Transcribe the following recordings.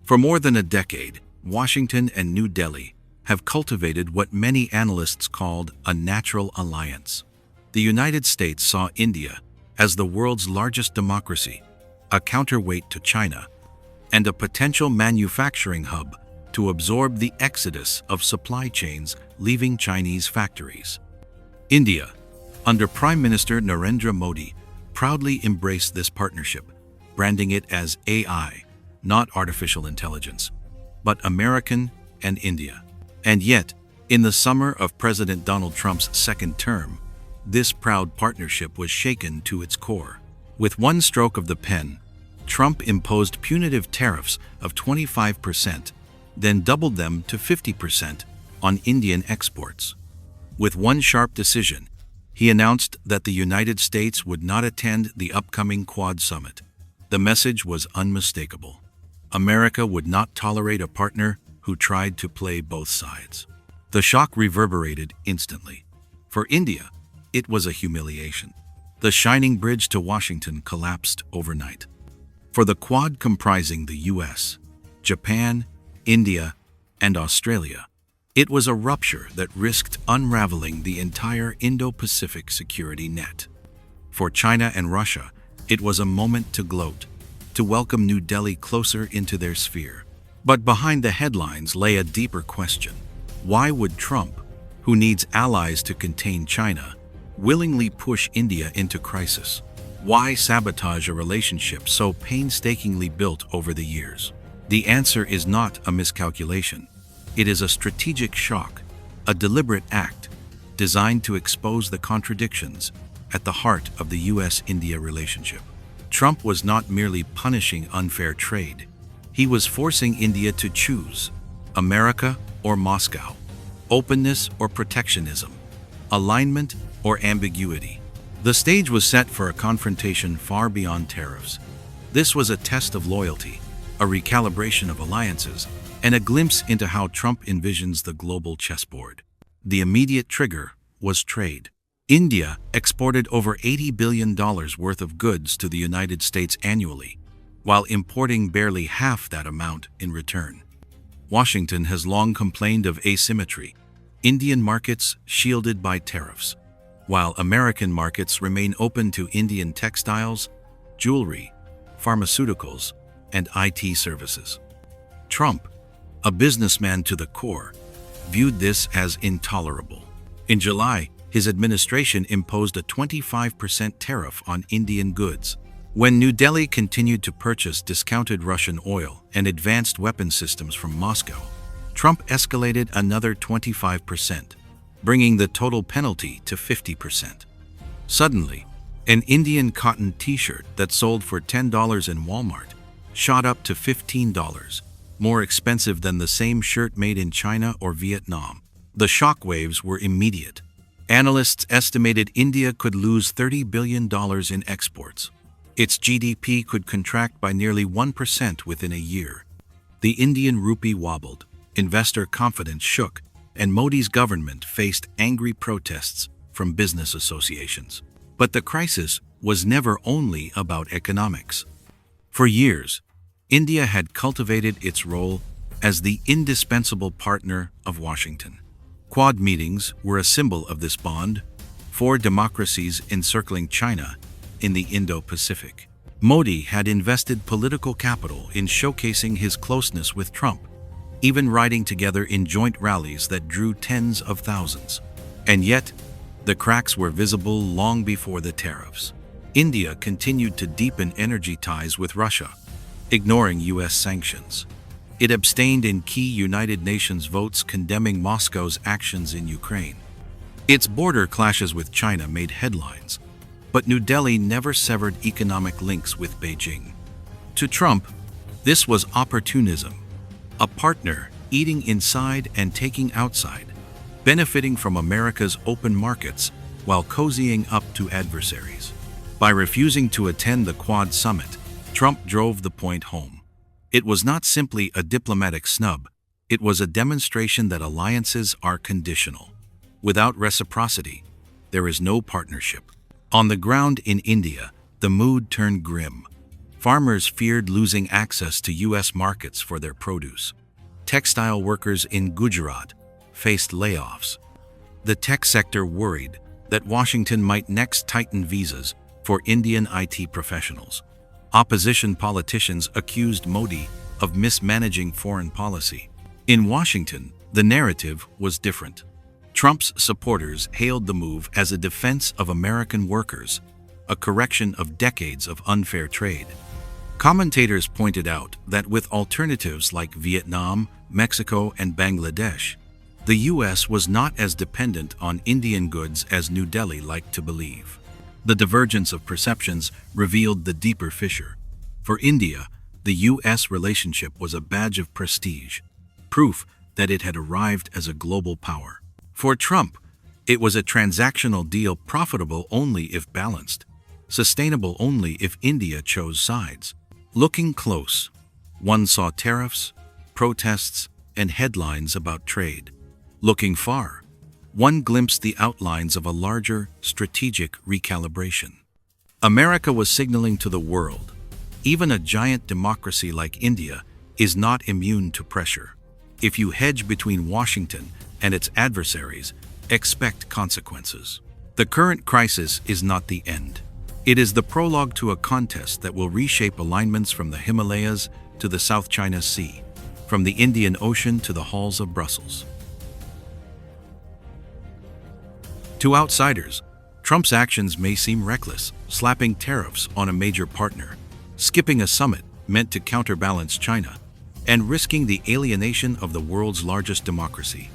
For more than a decade, Washington and New Delhi have cultivated what many analysts called a natural alliance. The United States saw India as the world's largest democracy, a counterweight to China, and a potential manufacturing hub to absorb the exodus of supply chains leaving Chinese factories. India, under Prime Minister Narendra Modi, proudly embraced this partnership, branding it as AI, not artificial intelligence, but American and India. And yet, in the summer of President Donald Trump's second term, this proud partnership was shaken to its core. With one stroke of the pen, Trump imposed punitive tariffs of 25%, then doubled them to 50% on Indian exports. With one sharp decision, he announced that the United States would not attend the upcoming Quad Summit. The message was unmistakable. America would not tolerate a partner who tried to play both sides. The shock reverberated instantly. For India, it was a humiliation. The shining bridge to Washington collapsed overnight. For the Quad, comprising the US, Japan, India, and Australia, it was a rupture that risked unraveling the entire Indo-Pacific security net. For China and Russia, it was a moment to gloat, to welcome New Delhi closer into their sphere. But behind the headlines lay a deeper question. Why would Trump, who needs allies to contain China, willingly push India into crisis? Why sabotage a relationship so painstakingly built over the years? The answer is not a miscalculation. It is a strategic shock, a deliberate act designed to expose the contradictions at the heart of the US-India relationship. Trump was not merely punishing unfair trade. He was forcing India to choose America or Moscow, openness or protectionism, alignment or ambiguity. The stage was set for a confrontation far beyond tariffs. This was a test of loyalty, a recalibration of alliances, and a glimpse into how Trump envisions the global chessboard. The immediate trigger was trade. India exported over $80 billion worth of goods to the United States annually, while importing barely half that amount in return. Washington has long complained of asymmetry, Indian markets shielded by tariffs, while American markets remain open to Indian textiles, jewelry, pharmaceuticals, and IT services. Trump, a businessman to the core, viewed this as intolerable. In July, his administration imposed a 25% tariff on Indian goods. When New Delhi continued to purchase discounted Russian oil and advanced weapon systems from Moscow, Trump escalated another 25%, bringing the total penalty to 50%. Suddenly, an Indian cotton t-shirt that sold for $10 in Walmart shot up to $15, more expensive than the same shirt made in China or Vietnam. The shockwaves were immediate. Analysts estimated India could lose $30 billion in exports. Its GDP could contract by nearly 1% within a year. The Indian rupee wobbled, investor confidence shook, and Modi's government faced angry protests from business associations. But the crisis was never only about economics. For years, India had cultivated its role as the indispensable partner of Washington. Quad meetings were a symbol of this bond, four democracies encircling China in the Indo-Pacific. Modi had invested political capital in showcasing his closeness with Trump, even riding together in joint rallies that drew tens of thousands. And yet, the cracks were visible long before the tariffs. India continued to deepen energy ties with Russia, ignoring US sanctions. It abstained in key United Nations votes condemning Moscow's actions in Ukraine. Its border clashes with China made headlines, but New Delhi never severed economic links with Beijing. To Trump, this was opportunism, a partner eating inside and taking outside, benefiting from America's open markets while cozying up to adversaries. By refusing to attend the Quad Summit, Trump drove the point home. It was not simply a diplomatic snub, it was a demonstration that alliances are conditional. Without reciprocity, there is no partnership. On the ground in India, the mood turned grim. Farmers feared losing access to U.S. markets for their produce. Textile workers in Gujarat faced layoffs. The tech sector worried that Washington might next tighten visas for Indian IT professionals. Opposition politicians accused Modi of mismanaging foreign policy. In Washington, the narrative was different. Trump's supporters hailed the move as a defense of American workers, a correction of decades of unfair trade. Commentators pointed out that with alternatives like Vietnam, Mexico, and Bangladesh, the U.S. was not as dependent on Indian goods as New Delhi liked to believe. The divergence of perceptions revealed the deeper fissure. For India, the U.S. relationship was a badge of prestige, proof that it had arrived as a global power. For Trump, it was a transactional deal profitable only if balanced, sustainable only if India chose sides. Looking close, one saw tariffs, protests, and headlines about trade. Looking far, one glimpsed the outlines of a larger, strategic recalibration. America was signaling to the world, even a giant democracy like India is not immune to pressure. If you hedge between Washington and its adversaries, expect consequences. The current crisis is not the end. It is the prologue to a contest that will reshape alignments from the Himalayas to the South China Sea, from the Indian Ocean to the halls of Brussels. To outsiders, Trump's actions may seem reckless, slapping tariffs on a major partner, skipping a summit meant to counterbalance China, and risking the alienation of the world's largest democracy.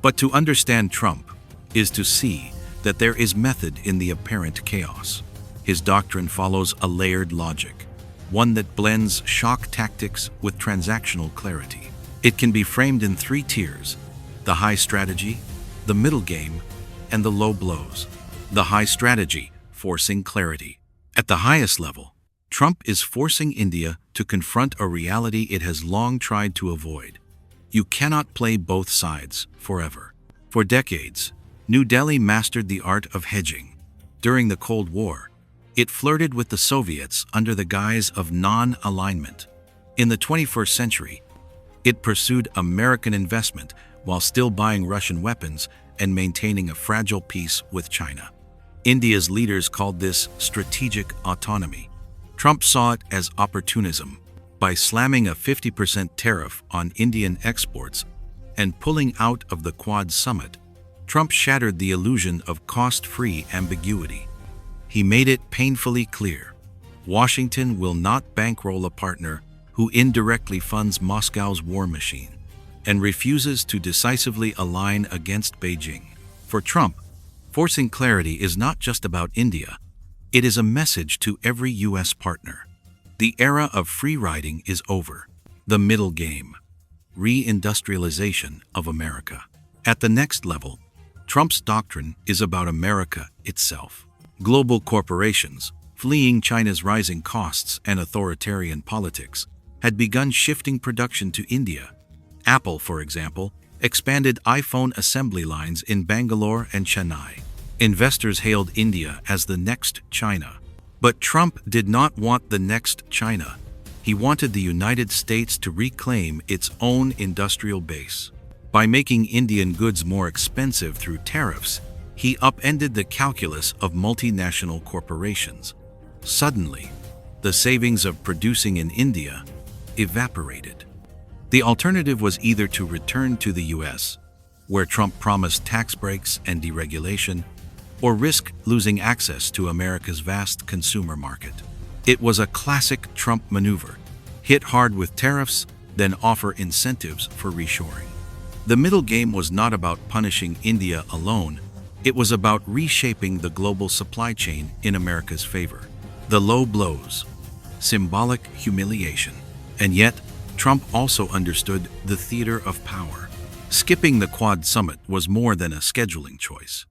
But to understand Trump is to see that there is method in the apparent chaos. His doctrine follows a layered logic, one that blends shock tactics with transactional clarity. It can be framed in three tiers: the high strategy, the middle game, and the low blows. The high strategy, forcing clarity. At the highest level, Trump is forcing India to confront a reality it has long tried to avoid. You cannot play both sides forever. For decades, New Delhi mastered the art of hedging. During the Cold War, it flirted with the Soviets under the guise of non-alignment. In the 21st century, it pursued American investment while still buying Russian weapons and maintaining a fragile peace with China. India's leaders called this strategic autonomy. Trump saw it as opportunism. By slamming a 50% tariff on Indian exports and pulling out of the Quad summit, Trump shattered the illusion of cost-free ambiguity. He made it painfully clear: Washington will not bankroll a partner who indirectly funds Moscow's war machine and refuses to decisively align against Beijing. For Trump, forcing clarity is not just about India. It is a message to every U.S. partner. The era of free riding is over. The middle game: reindustrialization of America. At the next level, Trump's doctrine is about America itself. Global corporations, fleeing China's rising costs and authoritarian politics, had begun shifting production to India. Apple, for example, expanded iPhone assembly lines in Bangalore and Chennai. Investors hailed India as the next China. But Trump did not want the next China. He wanted the United States to reclaim its own industrial base. By making Indian goods more expensive through tariffs, he upended the calculus of multinational corporations. Suddenly, the savings of producing in India evaporated. The alternative was either to return to the U.S., where Trump promised tax breaks and deregulation, or risk losing access to America's vast consumer market. It was a classic Trump maneuver: hit hard with tariffs, then offer incentives for reshoring. The middle game was not about punishing India alone. It was about reshaping the global supply chain in America's favor. The low blows: symbolic humiliation. And yet, Trump also understood the theater of power. Skipping the Quad summit was more than a scheduling choice.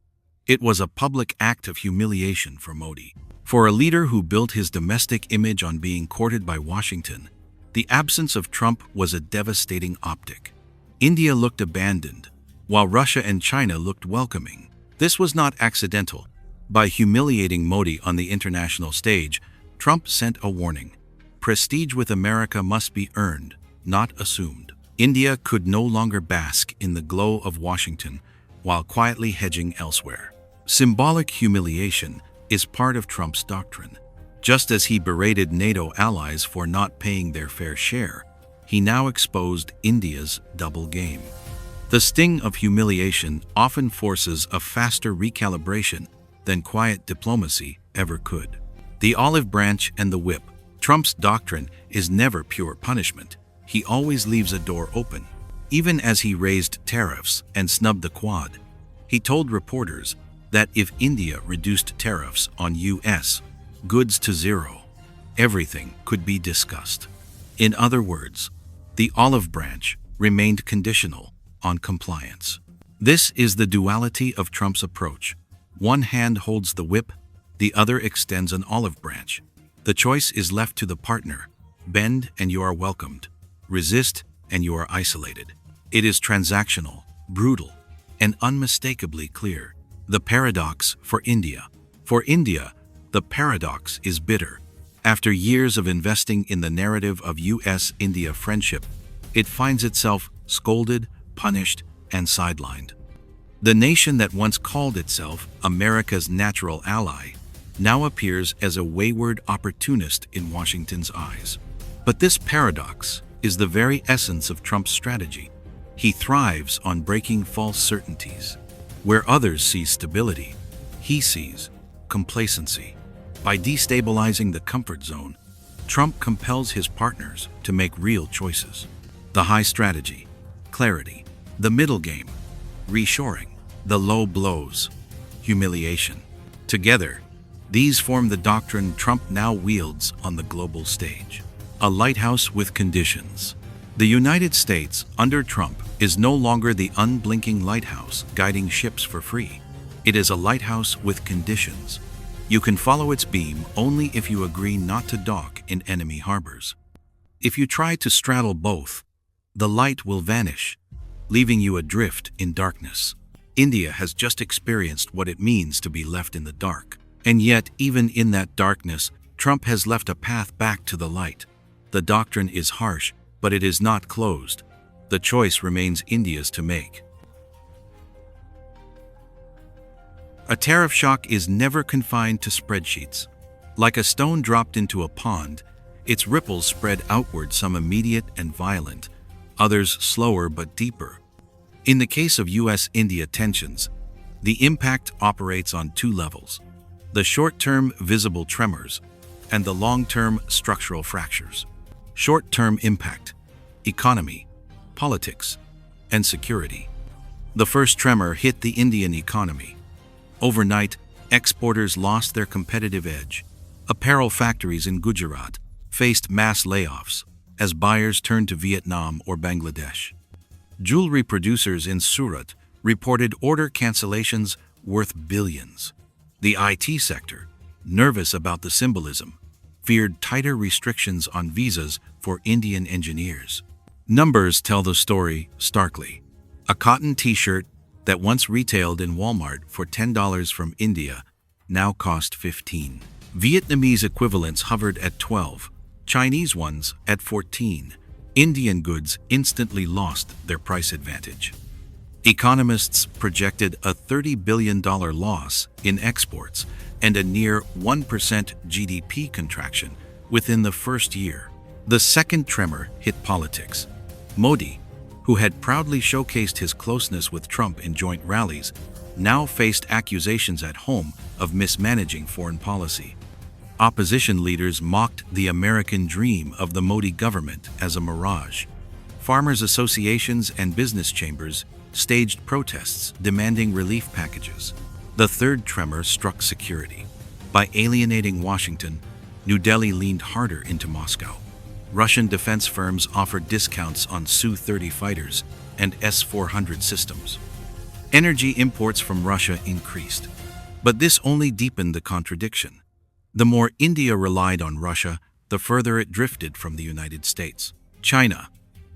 It was a public act of humiliation for Modi. For a leader who built his domestic image on being courted by Washington, the absence of Trump was a devastating optic. India looked abandoned, while Russia and China looked welcoming. This was not accidental. By humiliating Modi on the international stage, Trump sent a warning. Prestige with America must be earned, not assumed. India could no longer bask in the glow of Washington while quietly hedging elsewhere. Symbolic humiliation is part of Trump's doctrine. Just as he berated NATO allies for not paying their fair share, he now exposed India's double game. The sting of humiliation often forces a faster recalibration than quiet diplomacy ever could. The olive branch and the whip. Trump's doctrine is never pure punishment. He always leaves a door open. Even as he raised tariffs and snubbed the Quad, he told reporters that if India reduced tariffs on U.S. goods to zero, everything could be discussed. In other words, the olive branch remained conditional on compliance. This is the duality of Trump's approach. One hand holds the whip, the other extends an olive branch. The choice is left to the partner. Bend and you are welcomed. Resist and you are isolated. It is transactional, brutal, and unmistakably clear. The paradox for India. For India, the paradox is bitter. After years of investing in the narrative of U.S.-India friendship, it finds itself scolded, punished, and sidelined. The nation that once called itself America's natural ally now appears as a wayward opportunist in Washington's eyes. But this paradox is the very essence of Trump's strategy. He thrives on breaking false certainties. Where others see stability, he sees complacency. By destabilizing the comfort zone, Trump compels his partners to make real choices. The high strategy, clarity, the middle game, reshoring, the low blows, humiliation. Together, these form the doctrine Trump now wields on the global stage. A lighthouse with conditions. The United States, under Trump, is no longer the unblinking lighthouse guiding ships for free. It is a lighthouse with conditions. You can follow its beam only if you agree not to dock in enemy harbors. If you try to straddle both, the light will vanish, leaving you adrift in darkness. India has just experienced what it means to be left in the dark. And yet, even in that darkness, Trump has left a path back to the light. The doctrine is harsh, but it is not closed. The choice remains India's to make. A tariff shock is never confined to spreadsheets. Like a stone dropped into a pond, its ripples spread outward, some immediate and violent, others slower but deeper. In the case of U.S.-India tensions, the impact operates on two levels: the short-term visible tremors and the long-term structural fractures. Short-term impact: economy, politics, and security. The first tremor hit the Indian economy. Overnight, exporters lost their competitive edge. Apparel factories in Gujarat faced mass layoffs as buyers turned to Vietnam or Bangladesh. Jewelry producers in Surat reported order cancellations worth billions. The IT sector, nervous about the symbolism, feared tighter restrictions on visas for Indian engineers. Numbers tell the story starkly. A cotton t-shirt that once retailed in Walmart for $10 from India now cost $15. Vietnamese equivalents hovered at 12, Chinese ones at 14. Indian goods instantly lost their price advantage. Economists projected a $30 billion loss in exports and a near 1% GDP contraction within the first year. The second tremor hit politics. Modi, who had proudly showcased his closeness with Trump in joint rallies, now faced accusations at home of mismanaging foreign policy. Opposition leaders mocked the American dream of the Modi government as a mirage. Farmers' associations and business chambers staged protests demanding relief packages. The third tremor struck security. By alienating Washington, New Delhi leaned harder into Moscow. Russian defense firms offered discounts on Su-30 fighters and S-400 systems. Energy imports from Russia increased. But this only deepened the contradiction. The more India relied on Russia, the further it drifted from the United States. China,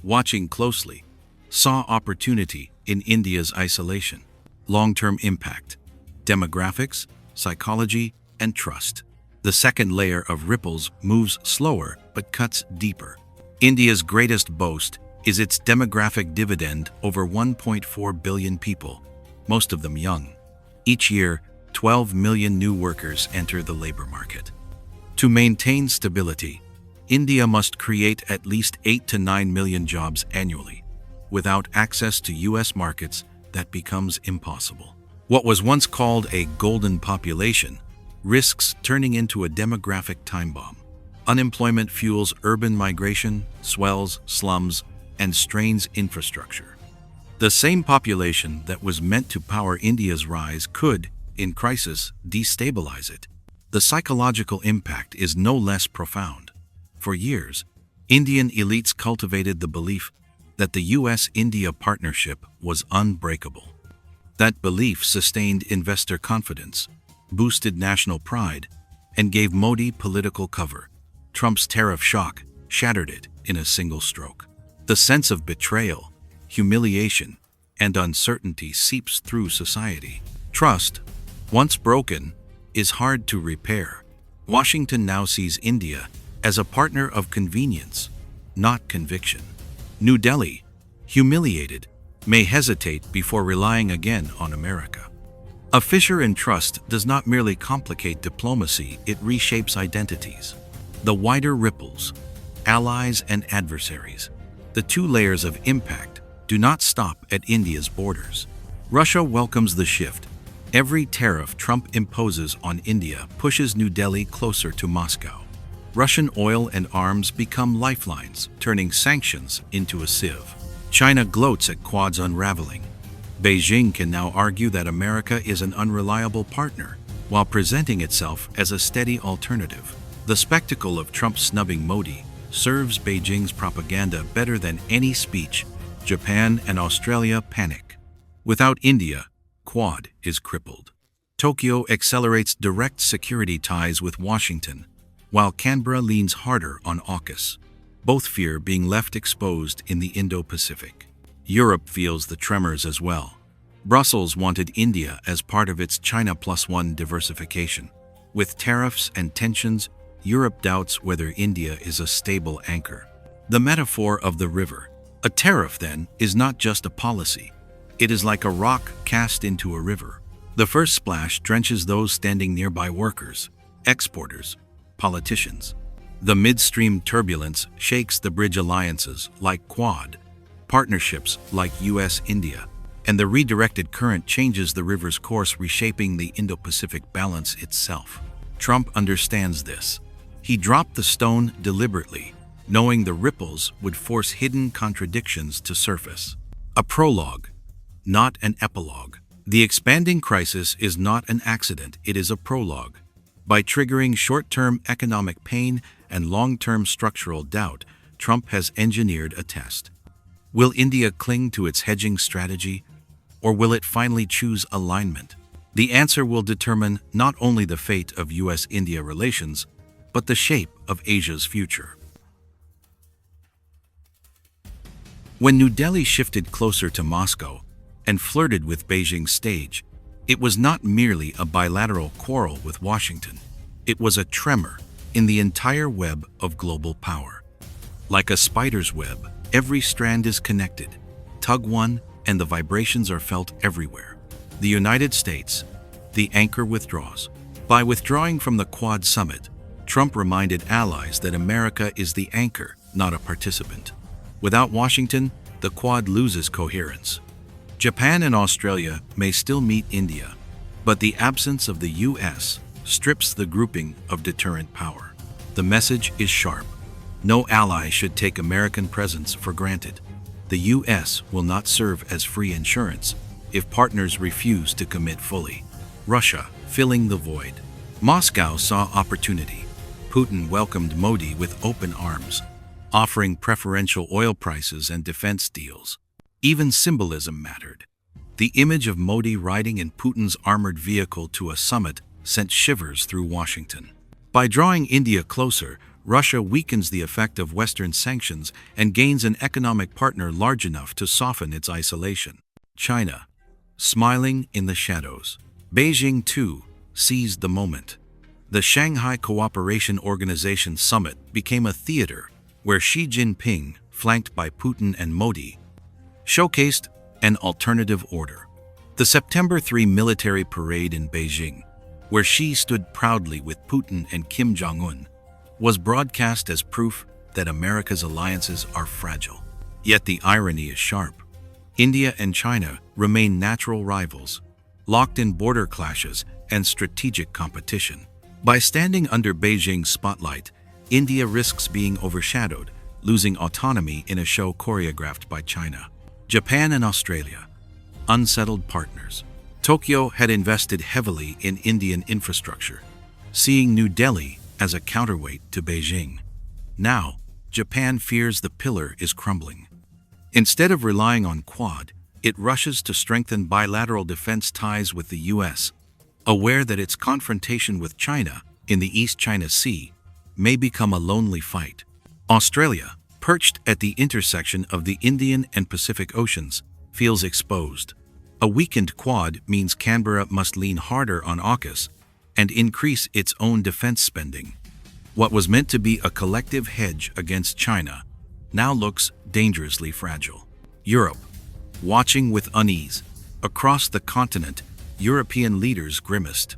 watching closely, saw opportunity in India's isolation. Long-term impact: demographics, psychology, and trust. The second layer of ripples moves slower but cuts deeper. India's greatest boast is its demographic dividend over 1.4 billion people, most of them young. Each year, 12 million new workers enter the labor market. To maintain stability, India must create at least 8 to 9 million jobs annually. Without access to U.S. markets, that becomes impossible. What was once called a golden population risks turning into a demographic time bomb. Unemployment fuels urban migration, swells slums, and strains infrastructure. The same population that was meant to power India's rise could, in crisis, destabilize it. The psychological impact is no less profound. For years, Indian elites cultivated the belief that the U.S.-India partnership was unbreakable. That belief sustained investor confidence, boosted national pride, and gave Modi political cover. Trump's tariff shock shattered it in a single stroke. The sense of betrayal, humiliation, and uncertainty seeps through society. Trust, once broken, is hard to repair. Washington now sees India as a partner of convenience, not conviction. New Delhi, humiliated, may hesitate before relying again on America. A fissure in trust does not merely complicate diplomacy, it reshapes identities. The wider ripples, allies and adversaries, the two layers of impact, do not stop at India's borders. Russia welcomes the shift. Every tariff Trump imposes on India pushes New Delhi closer to Moscow. Russian oil and arms become lifelines, turning sanctions into a sieve. China gloats at Quad's unraveling. Beijing can now argue that America is an unreliable partner, while presenting itself as a steady alternative. The spectacle of Trump snubbing Modi serves Beijing's propaganda better than any speech. Japan and Australia panic. Without India, Quad is crippled. Tokyo accelerates direct security ties with Washington, while Canberra leans harder on AUKUS. Both fear being left exposed in the Indo-Pacific. Europe feels the tremors as well. Brussels wanted India as part of its China +1 diversification. With tariffs and tensions, Europe doubts whether India is a stable anchor. The metaphor of the river. A tariff, then, is not just a policy. It is like a rock cast into a river. The first splash drenches those standing nearby: workers, exporters, politicians. The midstream turbulence shakes the bridge alliances like Quad, partnerships like US-India, and the redirected current changes the river's course, reshaping the Indo-Pacific balance itself. Trump understands this. He dropped the stone deliberately, knowing the ripples would force hidden contradictions to surface. A prologue, not an epilogue. The expanding crisis is not an accident, it is a prologue. By triggering short-term economic pain and long-term structural doubt, Trump has engineered a test. Will India cling to its hedging strategy, or will it finally choose alignment? The answer will determine not only the fate of US-India relations, but the shape of Asia's future. When New Delhi shifted closer to Moscow and flirted with Beijing's stage, it was not merely a bilateral quarrel with Washington. It was a tremor in the entire web of global power. Like a spider's web, every strand is connected. Tug one, and the vibrations are felt everywhere. The United States, the anchor, withdraws. By withdrawing from the Quad summit, Trump reminded allies that America is the anchor, not a participant. Without Washington, the Quad loses coherence. Japan and Australia may still meet India, but the absence of the US strips the grouping of deterrent power. The message is sharp. No ally should take American presence for granted. The US will not serve as free insurance if partners refuse to commit fully. Russia, filling the void. Moscow saw opportunity. Putin welcomed Modi with open arms, offering preferential oil prices and defense deals. Even symbolism mattered. The image of Modi riding in Putin's armored vehicle to a summit sent shivers through Washington. By drawing India closer, Russia weakens the effect of Western sanctions and gains an economic partner large enough to soften its isolation. China, smiling in the shadows. Beijing, too, seized the moment. The Shanghai Cooperation Organization Summit became a theater where Xi Jinping, flanked by Putin and Modi, showcased an alternative order. The September 3 military parade in Beijing, where Xi stood proudly with Putin and Kim Jong-un, was broadcast as proof that America's alliances are fragile. Yet the irony is sharp. India and China remain natural rivals, locked in border clashes and strategic competition. By standing under Beijing's spotlight, India risks being overshadowed, losing autonomy in a show choreographed by China. Japan and Australia, unsettled partners. Tokyo had invested heavily in Indian infrastructure, seeing New Delhi as a counterweight to Beijing. Now, Japan fears the pillar is crumbling. Instead of relying on Quad, it rushes to strengthen bilateral defense ties with the US, aware that its confrontation with China in the East China Sea may become a lonely fight. Australia, perched at the intersection of the Indian and Pacific Oceans, feels exposed. A weakened Quad means Canberra must lean harder on AUKUS and increase its own defense spending. What was meant to be a collective hedge against China now looks dangerously fragile. Europe, watching with unease. Across the continent, European leaders grimaced.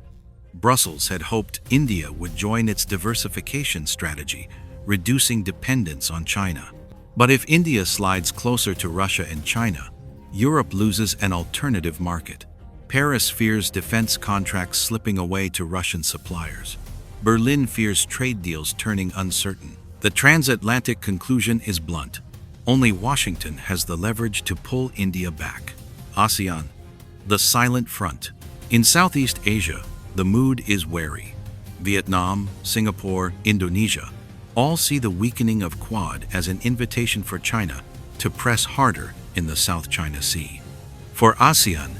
Brussels had hoped India would join its diversification strategy, reducing dependence on China. But if India slides closer to Russia and China, Europe loses an alternative market. Paris fears defense contracts slipping away to Russian suppliers. Berlin fears trade deals turning uncertain. The transatlantic conclusion is blunt. Only Washington has the leverage to pull India back. ASEAN, the silent front. In Southeast Asia, the mood is wary. Vietnam, Singapore, Indonesia all see the weakening of Quad as an invitation for China to press harder in the South China Sea. For ASEAN,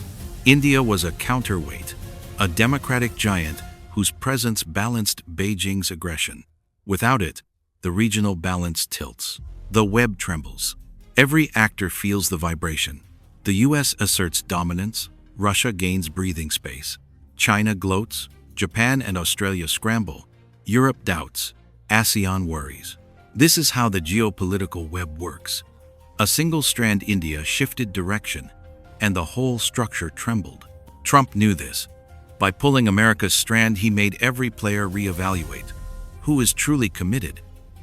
India was a counterweight, a democratic giant whose presence balanced Beijing's aggression. Without it, the regional balance tilts. The web trembles. Every actor feels the vibration. The US asserts dominance, Russia gains breathing space. China gloats, Japan and Australia scramble, Europe doubts, ASEAN worries. This is how the geopolitical web works. A single strand India shifted direction, and the whole structure trembled. Trump knew this. By pulling America's strand, he made every player reevaluate. Who is truly committed?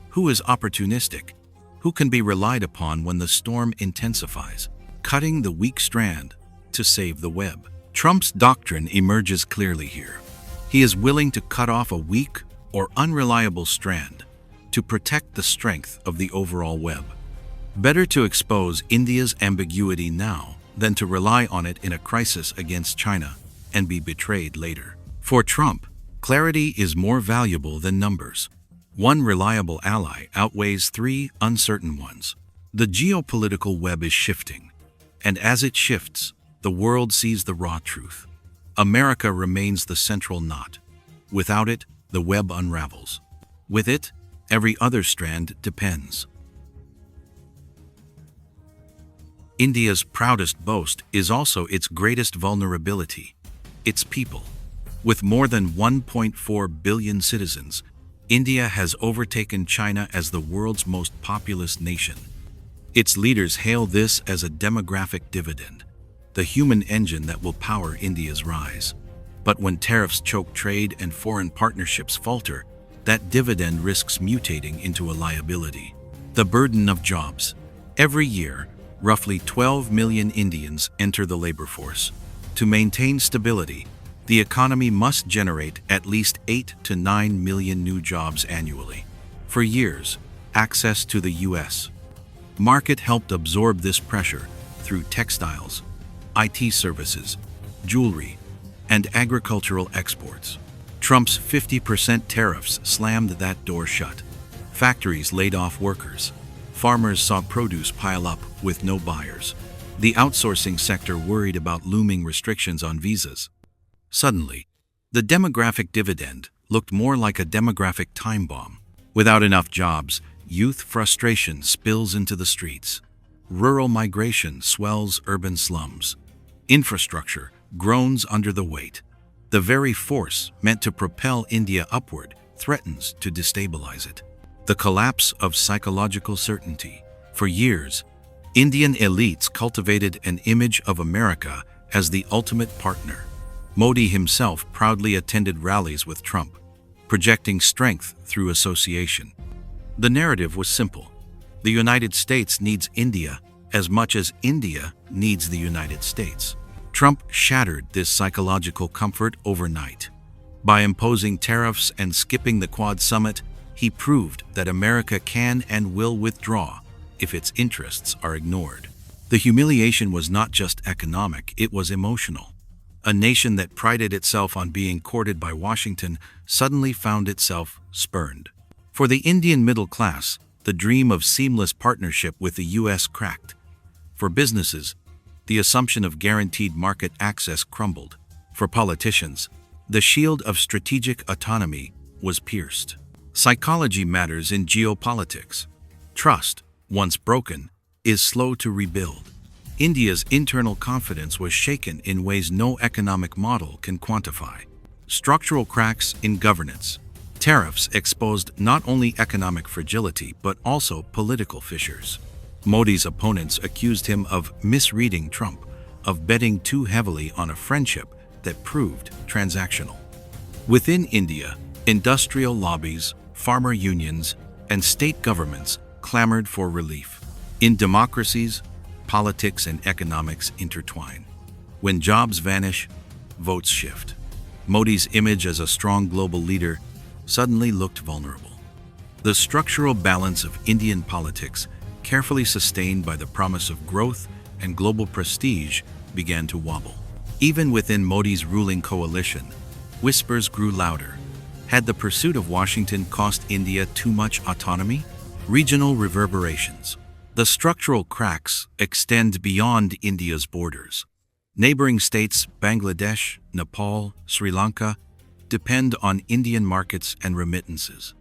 Who is opportunistic? Who can be relied upon when the storm intensifies? Cutting the weak strand to save the web. Trump's doctrine emerges clearly here. He is willing to cut off a weak or unreliable strand to protect the strength of the overall web. Better to expose India's ambiguity now than to rely on it in a crisis against China and be betrayed later. For Trump, clarity is more valuable than numbers. One reliable ally outweighs three uncertain ones. The geopolitical web is shifting, and as it shifts, the world sees the raw truth. America remains the central knot. Without it, the web unravels. With it, every other strand depends. India's proudest boast is also its greatest vulnerability: its people. With more than 1.4 billion citizens, India has overtaken China as the world's most populous nation. Its leaders hail this as a demographic dividend, the human engine that will power India's rise. But when tariffs choke trade and foreign partnerships falter, that dividend risks mutating into a liability. The burden of jobs. Every year, roughly 12 million Indians enter the labor force. To maintain stability, the economy must generate at least 8 to 9 million new jobs annually. For years, access to the U.S. market helped absorb this pressure through textiles, IT services, jewelry, and agricultural exports. Trump's 50% tariffs slammed that door shut. Factories laid off workers. Farmers saw produce pile up with no buyers. The outsourcing sector worried about looming restrictions on visas. Suddenly, the demographic dividend looked more like a demographic time bomb. Without enough jobs, youth frustration spills into the streets. Rural migration swells urban slums. Infrastructure groans under the weight. The very force meant to propel India upward threatens to destabilize it. The collapse of psychological certainty. For years, Indian elites cultivated an image of America as the ultimate partner. Modi himself proudly attended rallies with Trump, projecting strength through association. The narrative was simple. The United States needs India as much as India needs the United States. Trump shattered this psychological comfort overnight. By imposing tariffs and skipping the Quad summit, he proved that America can and will withdraw if its interests are ignored. The humiliation was not just economic, it was emotional. A nation that prided itself on being courted by Washington suddenly found itself spurned. For the Indian middle class, the dream of seamless partnership with the U.S. cracked. For businesses, the assumption of guaranteed market access crumbled. For politicians, the shield of strategic autonomy was pierced. Psychology matters in geopolitics. Trust, once broken, is slow to rebuild. India's internal confidence was shaken in ways no economic model can quantify. Structural cracks in governance. Tariffs exposed not only economic fragility but also political fissures. Modi's opponents accused him of misreading Trump, of betting too heavily on a friendship that proved transactional. Within India, industrial lobbies, farmer unions, and state governments clamored for relief. In democracies, politics and economics intertwine. When jobs vanish, votes shift. Modi's image as a strong global leader suddenly looked vulnerable. The structural balance of Indian politics, carefully sustained by the promise of growth and global prestige, began to wobble. Even within Modi's ruling coalition, whispers grew louder. Had the pursuit of Washington cost India too much autonomy? Regional reverberations. The structural cracks extend beyond India's borders. Neighboring states, Bangladesh, Nepal, Sri Lanka, depend on Indian markets and remittances.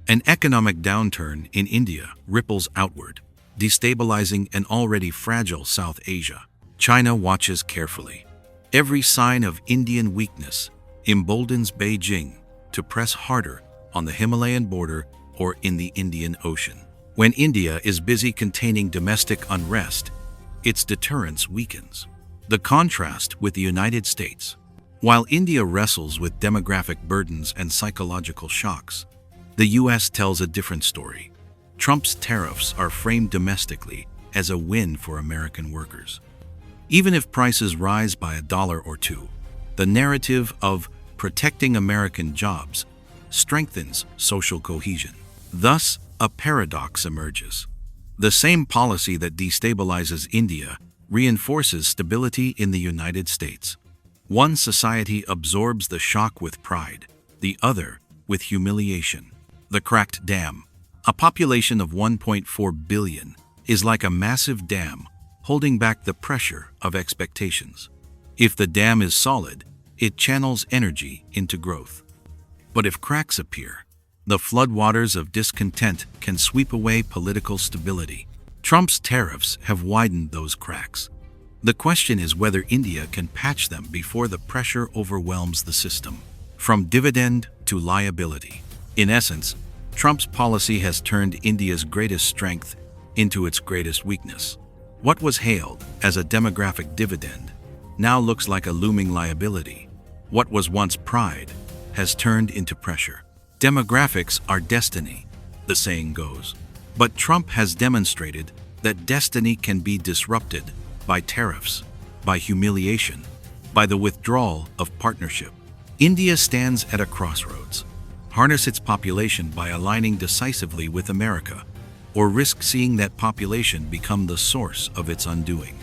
An economic downturn in India ripples outward, destabilizing an already fragile South Asia. China watches carefully. Every sign of Indian weakness emboldens Beijing to press harder on the Himalayan border or in the Indian Ocean. When India is busy containing domestic unrest, its deterrence weakens. The contrast with the United States. While India wrestles with demographic burdens and psychological shocks, the U.S. tells a different story. Trump's tariffs are framed domestically as a win for American workers. Even if prices rise by $1 or $2, the narrative of protecting American jobs strengthens social cohesion. Thus, a paradox emerges. The same policy that destabilizes India reinforces stability in the United States. One society absorbs the shock with pride, the other with humiliation. The cracked dam. A population of 1.4 billion is like a massive dam holding back the pressure of expectations. If the dam is solid, it channels energy into growth. But if cracks appear, the floodwaters of discontent can sweep away political stability. Trump's tariffs have widened those cracks. The question is whether India can patch them before the pressure overwhelms the system. From dividend to liability. In essence, Trump's policy has turned India's greatest strength into its greatest weakness. What was hailed as a demographic dividend now looks like a looming liability. What was once pride has turned into pressure. Demographics are destiny, the saying goes. But Trump has demonstrated that destiny can be disrupted by tariffs, by humiliation, by the withdrawal of partnership. India stands at a crossroads. Harness its population by aligning decisively with America, or risk seeing that population become the source of its undoing.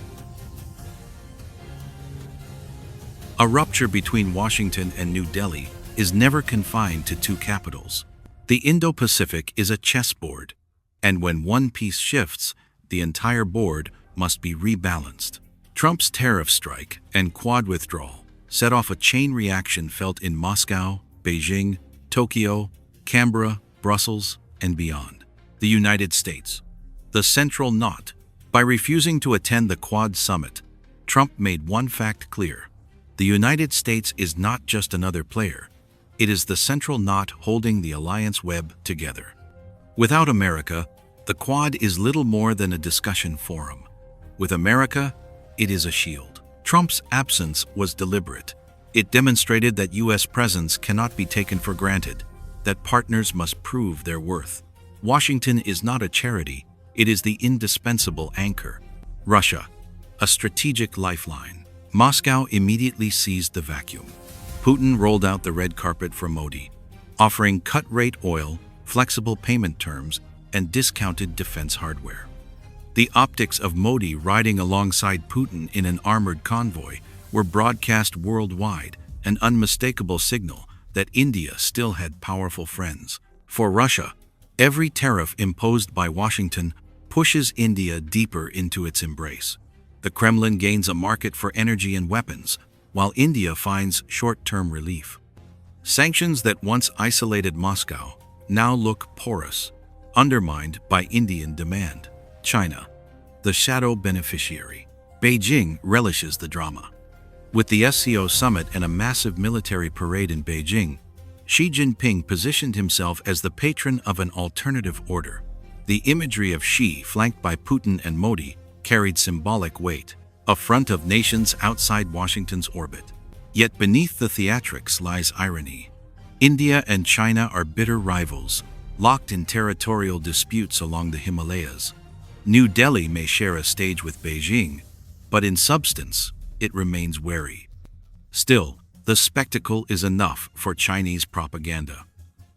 A rupture between Washington and New Delhi is never confined to two capitals. The Indo-Pacific is a chessboard, and when one piece shifts, the entire board must be rebalanced. Trump's tariff strike and Quad withdrawal set off a chain reaction felt in Moscow, Beijing, Tokyo, Canberra, Brussels, and beyond. The United States, the central knot. By refusing to attend the Quad summit, Trump made one fact clear: The United States is not just another player. It is the central knot holding the alliance web together. Without America, the Quad is little more than a discussion forum. With America, it is a shield. Trump's absence was deliberate. It demonstrated that U.S. presence cannot be taken for granted, that partners must prove their worth. Washington is not a charity, it is the indispensable anchor. Russia, a strategic lifeline. Moscow immediately seized the vacuum. Putin rolled out the red carpet for Modi, offering cut-rate oil, flexible payment terms, and discounted defense hardware. The optics of Modi riding alongside Putin in an armored convoy were broadcast worldwide, an unmistakable signal that India still had powerful friends. For Russia, every tariff imposed by Washington pushes India deeper into its embrace. The Kremlin gains a market for energy and weapons, while India finds short-term relief. Sanctions that once isolated Moscow now look porous, undermined by Indian demand. China, the shadow beneficiary. Beijing relishes the drama. With the SCO summit and a massive military parade in Beijing, Xi Jinping positioned himself as the patron of an alternative order. The imagery of Xi, flanked by Putin and Modi, carried symbolic weight, a front of nations outside Washington's orbit. Yet beneath the theatrics lies irony. India and China are bitter rivals, locked in territorial disputes along the Himalayas. New Delhi may share a stage with Beijing, but in substance, it remains wary. Still, the spectacle is enough for Chinese propaganda.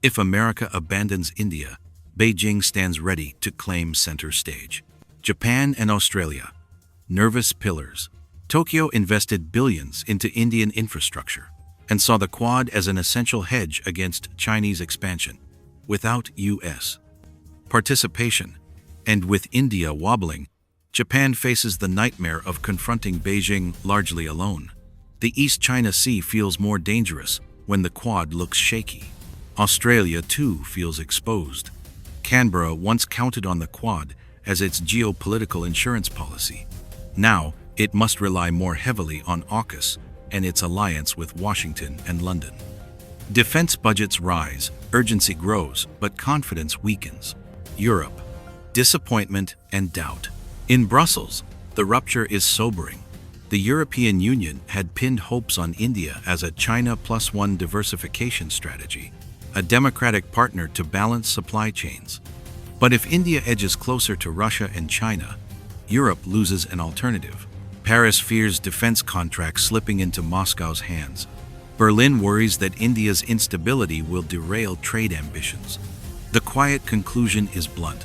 If America abandons India, Beijing stands ready to claim center stage. Japan and Australia, nervous pillars. Tokyo invested billions into Indian infrastructure and saw the Quad as an essential hedge against Chinese expansion. Without U.S. participation, and with India wobbling, Japan faces the nightmare of confronting Beijing largely alone. The East China Sea feels more dangerous when the Quad looks shaky. Australia, too, feels exposed. Canberra once counted on the Quad as its geopolitical insurance policy. Now, it must rely more heavily on AUKUS and its alliance with Washington and London. Defense budgets rise, urgency grows, but confidence weakens. Europe, disappointment and doubt. In Brussels, the rupture is sobering. The European Union had pinned hopes on India as a China plus one diversification strategy, a democratic partner to balance supply chains. But if India edges closer to Russia and China, Europe loses an alternative. Paris fears defense contracts slipping into Moscow's hands. Berlin worries that India's instability will derail trade ambitions. The quiet conclusion is blunt.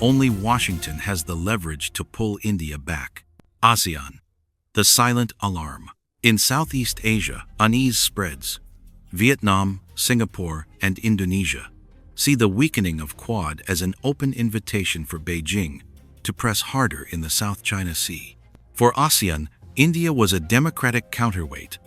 Only Washington has the leverage to pull India back. ASEAN, the silent alarm. In Southeast Asia, unease spreads. Vietnam, Singapore, and Indonesia see the weakening of Quad as an open invitation for Beijing to press harder in the South China Sea. For ASEAN, India was a democratic counterweight,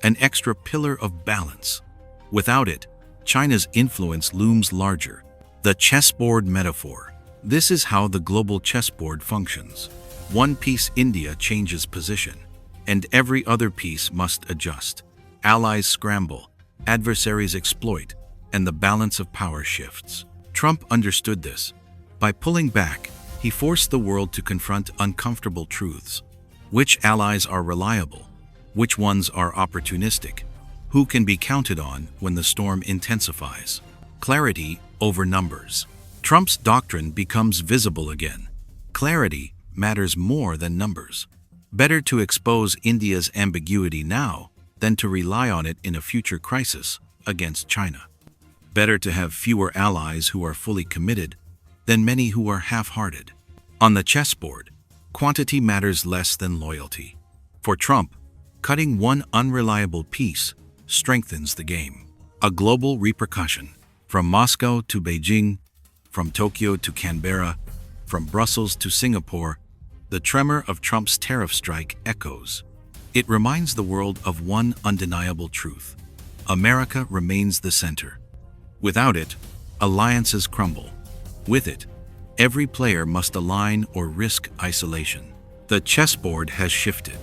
an extra pillar of balance. Without it, China's influence looms larger. The chessboard metaphor. This is how the global chessboard functions. One piece India changes position, and every other piece must adjust. Allies scramble, adversaries exploit, and the balance of power shifts. Trump understood this. By pulling back, he forced the world to confront uncomfortable truths. Which allies are reliable? Which ones are opportunistic? Who can be counted on when the storm intensifies? Clarity over numbers. Trump's doctrine becomes visible again. Clarity matters more than numbers. Better to expose India's ambiguity now than to rely on it in a future crisis against China. Better to have fewer allies who are fully committed than many who are half-hearted. On the chessboard, quantity matters less than loyalty. For Trump, cutting one unreliable piece strengthens the game. A global repercussion. From Moscow to Beijing, from Tokyo to Canberra, from Brussels to Singapore, the tremor of Trump's tariff strike echoes. It reminds the world of one undeniable truth. America remains the center. Without it, alliances crumble. With it, every player must align or risk isolation. The chessboard has shifted,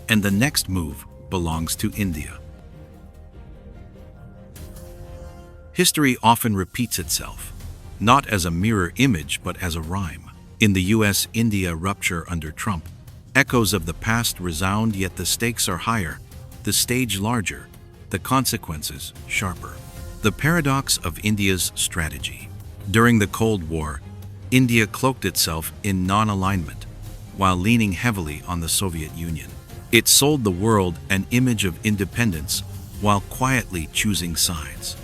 and the next move belongs to India. History often repeats itself, not as a mirror image but as a rhyme. In the US-India rupture under Trump, echoes of the past resound, yet the stakes are higher, the stage larger, the consequences sharper. The paradox of India's strategy. During the Cold War, India cloaked itself in non-alignment, while leaning heavily on the Soviet Union. It sold the world an image of independence while quietly choosing sides.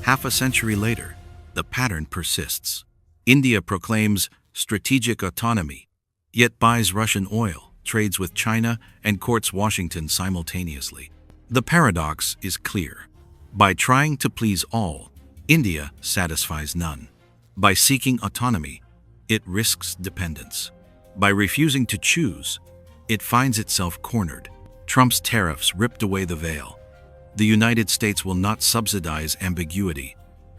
Half a century later, the pattern persists. India proclaims strategic autonomy, yet buys Russian oil, trades with China, and courts Washington simultaneously. The paradox is clear. By trying to please all, India satisfies none. By seeking autonomy, it risks dependence. By refusing to choose, it finds itself cornered. Trump's tariffs ripped away the veil. The United States will not subsidize ambiguity.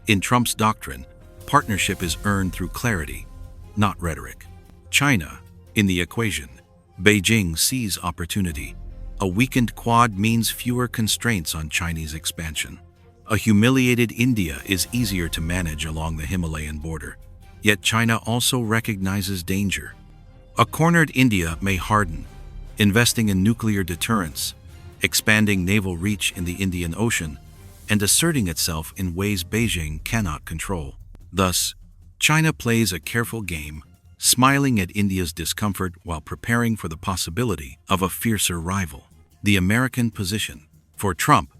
In Trump's doctrine, partnership is earned through clarity, not rhetoric. China, in the equation, Beijing sees opportunity. A weakened Quad means fewer constraints on Chinese expansion. A humiliated India is easier to manage along the Himalayan border. Yet China also recognizes danger. A cornered India may harden, investing in nuclear deterrence, expanding naval reach in the Indian Ocean, and asserting itself in ways Beijing cannot control. Thus, China plays a careful game, smiling at India's discomfort while preparing for the possibility of a fiercer rival. The American position. For Trump,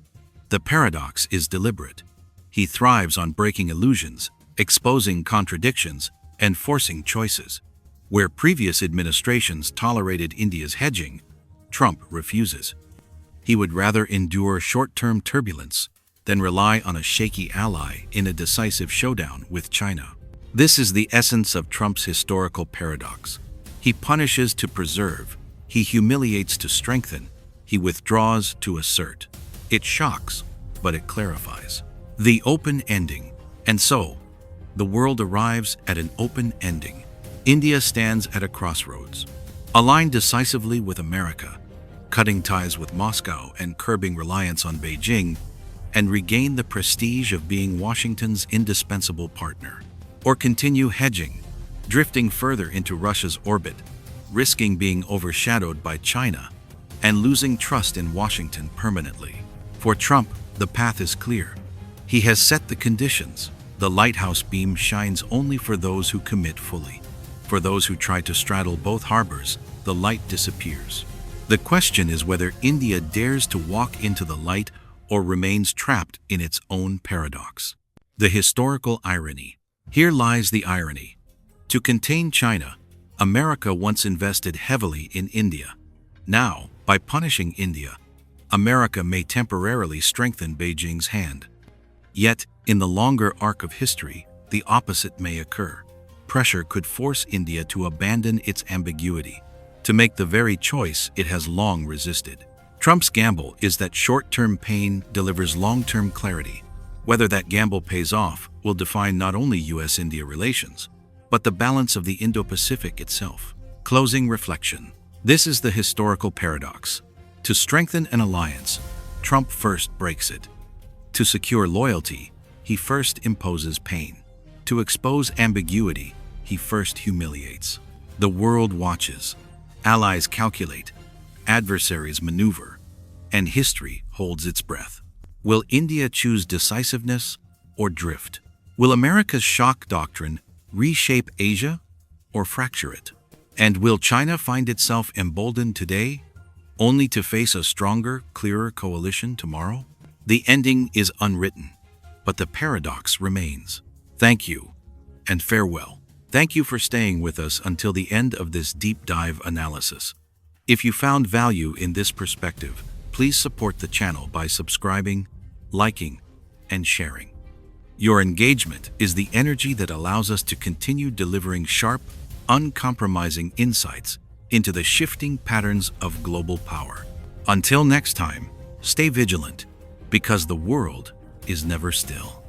the paradox is deliberate. He thrives on breaking illusions, exposing contradictions, and forcing choices. Where previous administrations tolerated India's hedging, Trump refuses. He would rather endure short-term turbulence than rely on a shaky ally in a decisive showdown with China. This is the essence of Trump's historical paradox. He punishes to preserve, he humiliates to strengthen, he withdraws to assert. It shocks, but it clarifies. The open ending. And so, the world arrives at an open ending. India stands at a crossroads. Aligned decisively with America, cutting ties with Moscow and curbing reliance on Beijing, and regain the prestige of being Washington's indispensable partner. Or continue hedging, drifting further into Russia's orbit, risking being overshadowed by China, and losing trust in Washington permanently. For Trump, the path is clear. He has set the conditions. The lighthouse beam shines only for those who commit fully. For those who try to straddle both harbors, the light disappears. The question is whether India dares to walk into the light or remains trapped in its own paradox. The historical irony. Here lies the irony. To contain China, America once invested heavily in India. Now, by punishing India, America may temporarily strengthen Beijing's hand. Yet, in the longer arc of history, the opposite may occur. Pressure could force India to abandon its ambiguity, to make the very choice it has long resisted. Trump's gamble is that short-term pain delivers long-term clarity. Whether that gamble pays off will define not only US-India relations, but the balance of the Indo-Pacific itself. Closing reflection. This is the historical paradox. To strengthen an alliance, Trump first breaks it. To secure loyalty, he first imposes pain. To expose ambiguity, he first humiliates. The world watches. Allies calculate. Adversaries maneuver. And history holds its breath. Will India choose decisiveness or drift? Will America's shock doctrine reshape Asia or fracture it? And will China find itself emboldened today, only to face a stronger, clearer coalition tomorrow? The ending is unwritten, but the paradox remains. Thank you, and farewell. Thank you for staying with us until the end of this deep dive analysis. If you found value in this perspective, please support the channel by subscribing, liking, and sharing. Your engagement is the energy that allows us to continue delivering sharp, uncompromising insights into the shifting patterns of global power. Until next time, stay vigilant, because the world is never still.